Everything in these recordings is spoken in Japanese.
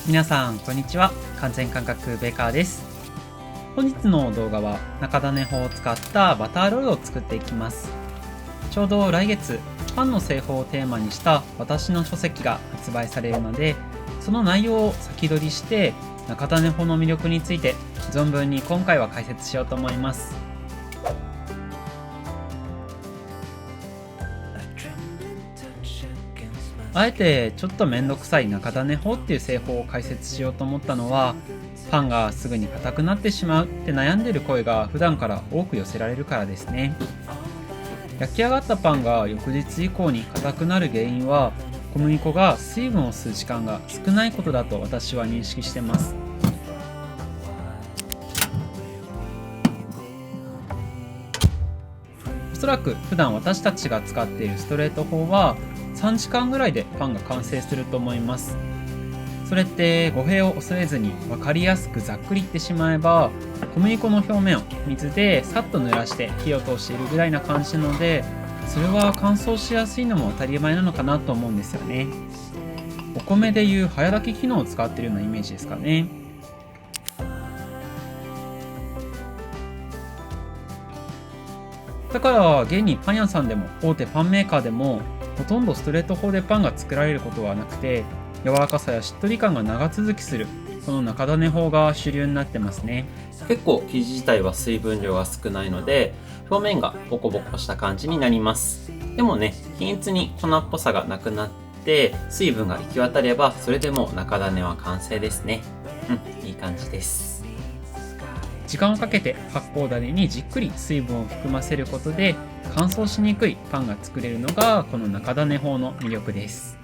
皆さんこんにちは。完全感覚ベーカーです。本日の動画は中種法を使ったバターロールを作っていきます。ちょうど来月パンの製法をテーマにした私の書籍が発売されるので、その内容を先取りして中種法の魅力について存分に今回は解説しようと思います。あえてちょっとめんどくさい中種法っていう製法を解説しようと思ったのは、パンがすぐに硬くなってしまうって悩んでる声が普段から多く寄せられるからですね。焼き上がったパンが翌日以降に硬くなる原因は、小麦粉が水分を吸う時間が少ないことだと私は認識してます。おそらく普段私たちが使っているストレート法は3時間ぐらいでパンが完成すると思います。それって語弊を恐れずに分かりやすくざっくり言ってしまえば、小麦粉の表面を水でさっと濡らして火を通しているぐらいな感じなので、それは乾燥しやすいのも当たり前なのかなと思うんですよね。お米でいう早炊き機能を使っているようなイメージですかね。だから現にパン屋さんでも大手パンメーカーでもほとんどストレート法でパンが作られることはなくて、柔らかさやしっとり感が長続きするこの中種法が主流になってますね。結構生地自体は水分量が少ないので表面がボコボコした感じになります。でもね、均一に粉っぽさがなくなって水分が行き渡れば、それでも中種は完成ですね。いい感じです。時間をかけて発酵種にじっくり水分を含ませることで乾燥しにくいパンが作れるのがこの中種法の魅力です。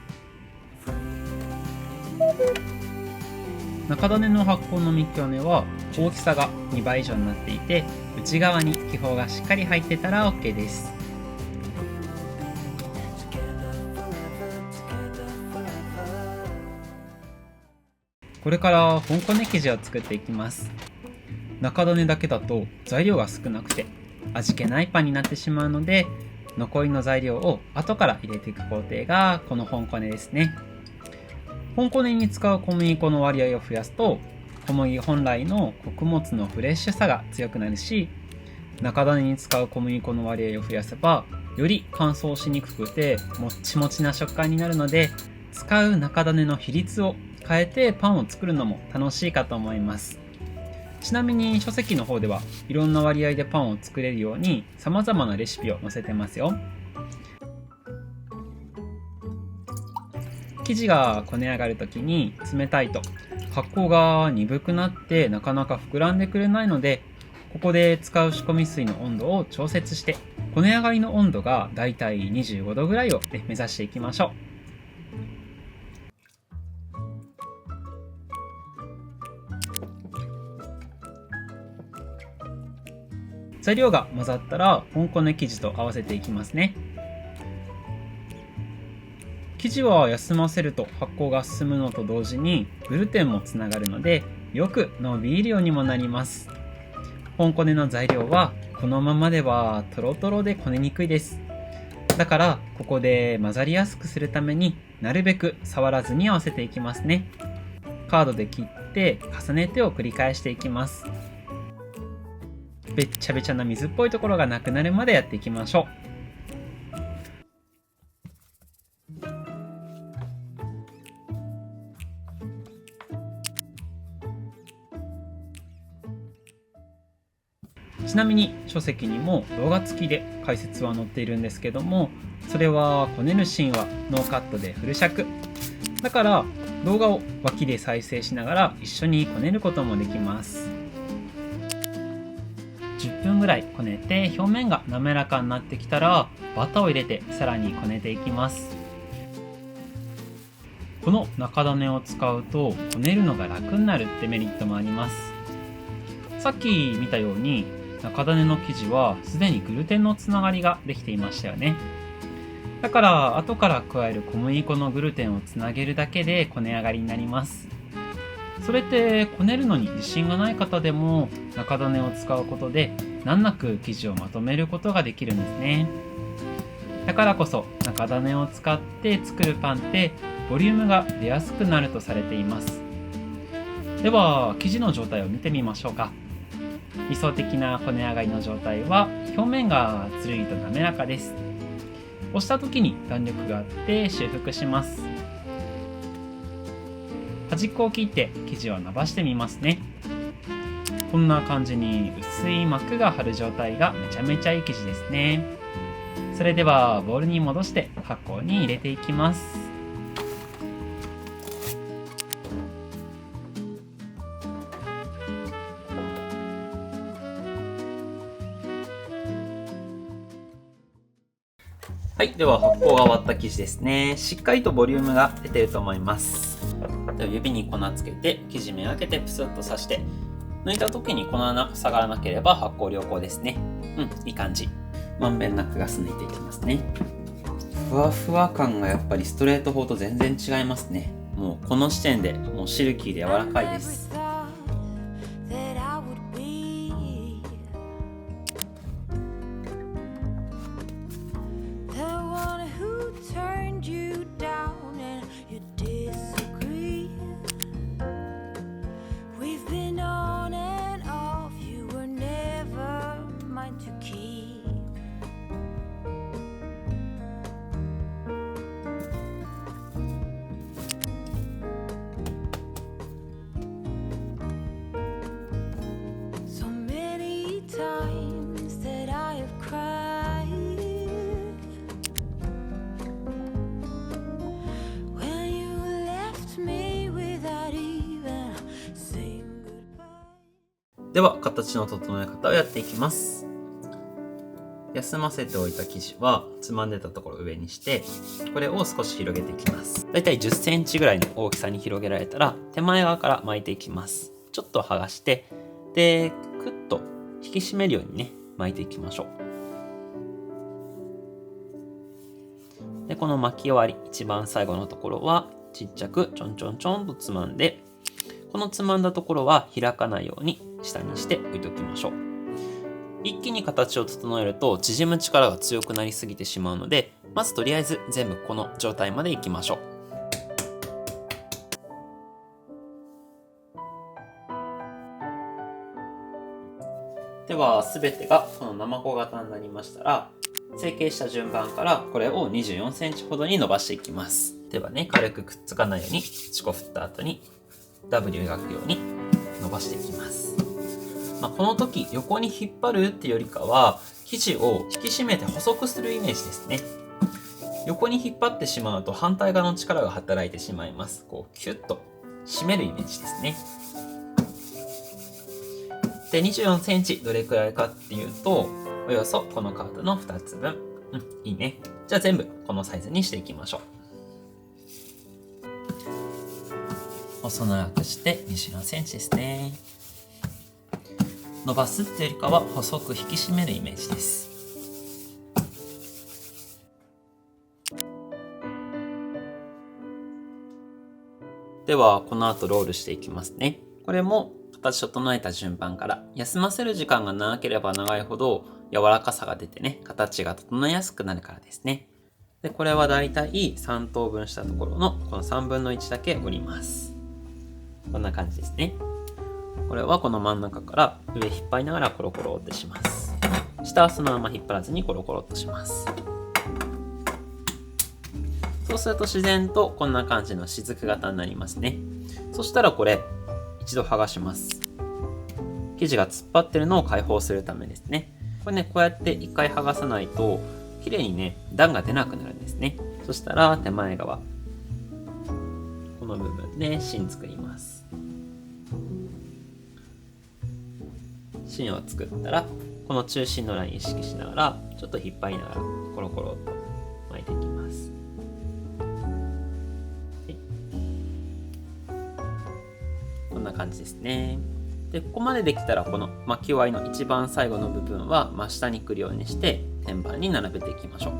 中種の発酵の見極めは大きさが2倍以上になっていて、内側に気泡がしっかり入ってたら OK です。これから本こね生地を作っていきます。中種だけだと材料が少なくて味気ないパンになってしまうので、残りの材料を後から入れていく工程がこの本こねですね。本こねに使う小麦粉の割合を増やすと、小麦本来の穀物のフレッシュさが強くなるし、中種に使う小麦粉の割合を増やせばより乾燥しにくくてもっちもちな食感になるので、使う中種の比率を変えてパンを作るのも楽しいかと思います。ちなみに書籍の方ではいろんな割合でパンを作れるように様々なレシピを載せてますよ。生地がこね上がるときに冷たいと発酵が鈍くなってなかなか膨らんでくれないので、ここで使う仕込み水の温度を調節してこね上がりの温度がだいたい25度ぐらいを目指していきましょう。材料が混ざったら本こね生地と合わせていきますね。生地は休ませると発酵が進むのと同時にグルテンもつながるのでよく伸びるようにもなります。本こねの材料はこのままではトロトロでこねにくいです。だからここで混ざりやすくするためになるべく触らずに合わせていきますね。カードで切って重ねてを繰り返していきます。べっちゃべちゃな水っぽいところがなくなるまでやっていきましょう。ちなみに書籍にも動画付きで解説は載っているんですけども、それはこねるシーンはノーカットでフル尺だから、動画を脇で再生しながら一緒にこねることもできます。10分ぐらいこねて表面が滑らかになってきたらバターを入れてさらにこねていきます。この中種を使うとこねるのが楽になるってメリットもあります。さっき見たように中種の生地はすでにグルテンのつながりができていましたよね。だから後から加える小麦粉のグルテンをつなげるだけでこね上がりになります。それってこねるのに自信がない方でも中種を使うことで難なく生地をまとめることができるんですね。だからこそ中種を使って作るパンってボリュームが出やすくなるとされています。では生地の状態を見てみましょうか。理想的な骨上がりの状態は表面がつるりと滑らかです。押した時に弾力があって修復します。端っこを切って生地を伸ばしてみますね。こんな感じに薄い膜が張る状態がめちゃめちゃいい生地ですね。それではボウルに戻して発酵に入れていきます。はい、では発酵が終わった生地ですね。しっかりとボリュームが出てると思います。では指に粉つけて生地目開けてプスッと刺して、抜いた時に粉が下がらなければ発酵良好ですね。いい感じ。まんべんなくガス抜いていきますね。ふわふわ感がやっぱりストレート法と全然違いますね。もうこの時点でもうシルキーで柔らかいです。では形の整え方をやっていきます。休ませておいた生地はつまんでたところを上にして、これを少し広げていきます。だいたい10センチぐらいの大きさに広げられたら手前側から巻いていきます。ちょっと剥がして、でクッと引き締めるようにね巻いていきましょう。でこの巻き終わり一番最後のところはちっちゃくちょんちょんちょんとつまんで、このつまんだところは開かないように下にして置いておきましょう。一気に形を整えると縮む力が強くなりすぎてしまうので、まずとりあえず全部この状態までいきましょう。では全てがこの生子型になりましたら、成形した順番からこれを24センチほどに伸ばしていきます。ではね、軽くくっつかないように土粉振った後に W 描くように伸ばしていきます。この時横に引っ張るっていうよりかは生地を引き締めて細くするイメージですね。横に引っ張ってしまうと反対側の力が働いてしまいます。こうキュッと締めるイメージですね。で24センチどれくらいかっていうと、およそこのカードの2つ分。いいね。じゃあ全部このサイズにしていきましょう。細長くして24センチですね。伸ばすっていうよりかは細く引き締めるイメージです。ではこの後ロールしていきますね。これも形整えた順番から、休ませる時間が長ければ長いほど柔らかさが出てね、形が整えやすくなるからですね。でこれはだいたい3等分したところのこの3分の1だけ折ります。こんな感じですね。これはこの真ん中から上引っ張りながらコロコロってします。下はそのまま引っ張らずにコロコロっとします。そうすると自然とこんな感じの雫型になりますね。そしたらこれ一度剥がします。生地が突っ張ってるのを解放するためですね。これね、こうやって一回剥がさないと綺麗にね段が出なくなるんですね。そしたら手前側この部分で芯作ります。芯を作ったらこの中心のライン意識しながらちょっと引っ張りながらコロコロと巻いていきます。こんな感じですね。でここまでできたらこの巻き終わりの一番最後の部分は真下に来るようにして天板に並べていきましょう。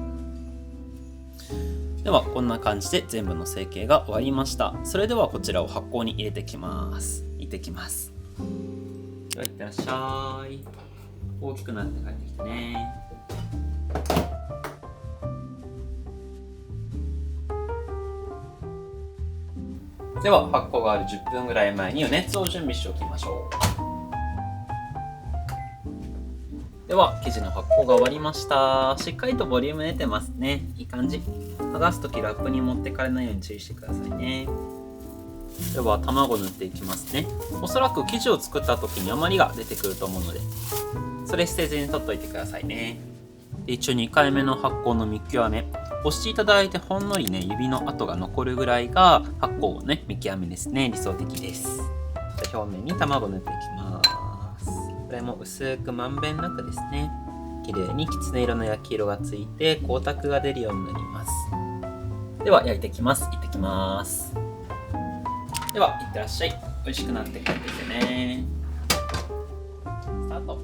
ではこんな感じで全部の成形が終わりました。それではこちらを発酵に入れてきます。行ってきます。ではいってらっしゃい。大きくなって帰ってきてね。ででは発酵がある10分ぐらい前に余熱を準備しておきましょう。では生地の発酵が終わりました。しっかりとボリューム出てますね。いい感じ。剥がすときラップに持ってかれないように注意してくださいね。では卵塗っていきますね。おそらく生地を作った時に余りが出てくると思うので、それ捨てずに取っといてくださいね。で一応2回目の発酵の見極め、押していただいてほんのりね指の跡が残るぐらいが発酵のね見極めですね。理想的です。じゃあ表面に卵塗っていきます。これも薄くまんべんなくですね。綺麗にきつね色の焼き色がついて光沢が出るようになります。では焼いていきます。いってきます。では、いってらっしゃい。美味しくなって帰ってきてね。スタート。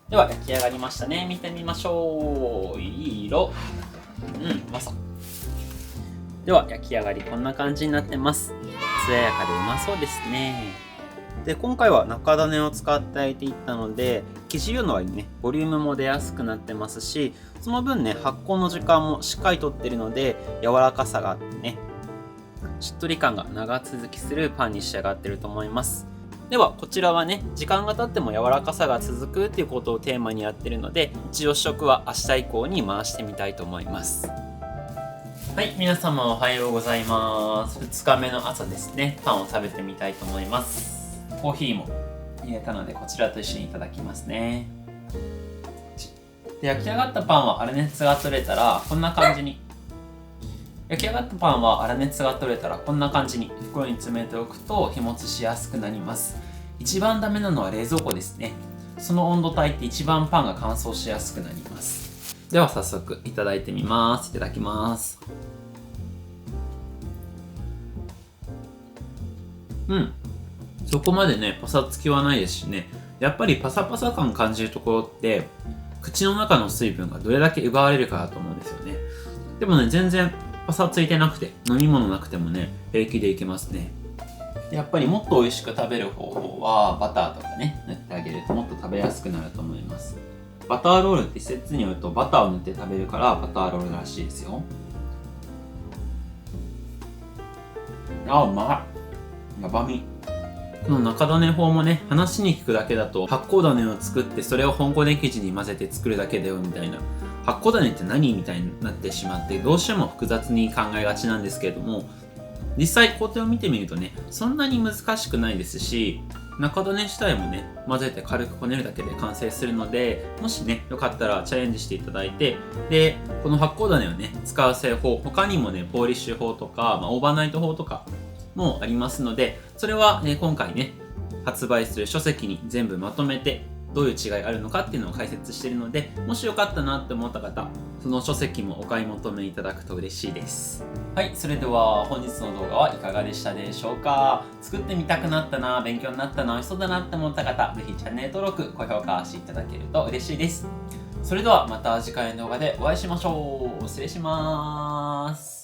では、焼き上がりましたね。見てみましょう。いい色。うまそう。では、焼き上がりこんな感じになってます。艶やかでうまそうですね。で今回は中種を使って焼いていったので生地の割にねボリュームも出やすくなってますし、その分ね発酵の時間もしっかりとってるので柔らかさがあってねしっとり感が長続きするパンに仕上がってると思います。ではこちらはね時間が経っても柔らかさが続くっていうことをテーマにやってるので、一応試食は明日以降に回してみたいと思います。はい、皆様おはようございます。2日目の朝ですね。パンを食べてみたいと思います。コーヒーも入れたのでこちらと一緒にいただきますね。で焼き上がったパンは粗熱が取れたらこんな感じに袋に詰めておくと日持ちしやすくなります。一番ダメなのは冷蔵庫ですね。その温度帯って一番パンが乾燥しやすくなります。では早速いただいてみます。いただきます。そこまでねパサつきはないですしね。やっぱりパサパサ感感じるところって口の中の水分がどれだけ奪われるかだと思うんですよね。でもね全然パサついてなくて飲み物なくてもね平気でいけますね。やっぱりもっと美味しく食べる方法はバターとかね塗ってあげるともっと食べやすくなると思います。バターロールって一説によるとバターを塗って食べるからバターロールらしいですよ。うまい。やばみ。この中種法もね話に聞くだけだと発酵種を作ってそれを香粉生地に混ぜて作るだけだよみたいな、発酵種って何みたいになってしまってどうしても複雑に考えがちなんですけれども、実際工程を見てみるとねそんなに難しくないですし、中種自体もね混ぜて軽くこねるだけで完成するので、もしねよかったらチャレンジしていただいて、でこの発酵種をね使う製法他にもねポーリッシュ法とか、オーバーナイト法とかもありますので、それはね今回ね発売する書籍に全部まとめてどういう違いがあるのかっていうのを解説しているので、もしよかったなって思った方その書籍もお買い求めいただくと嬉しいです。はい、それでは本日の動画はいかがでしたでしょうか。作ってみたくなったな、勉強になったな、美味しそうだなって思った方ぜひチャンネル登録高評価していただけると嬉しいです。それではまた次回の動画でお会いしましょう。失礼します。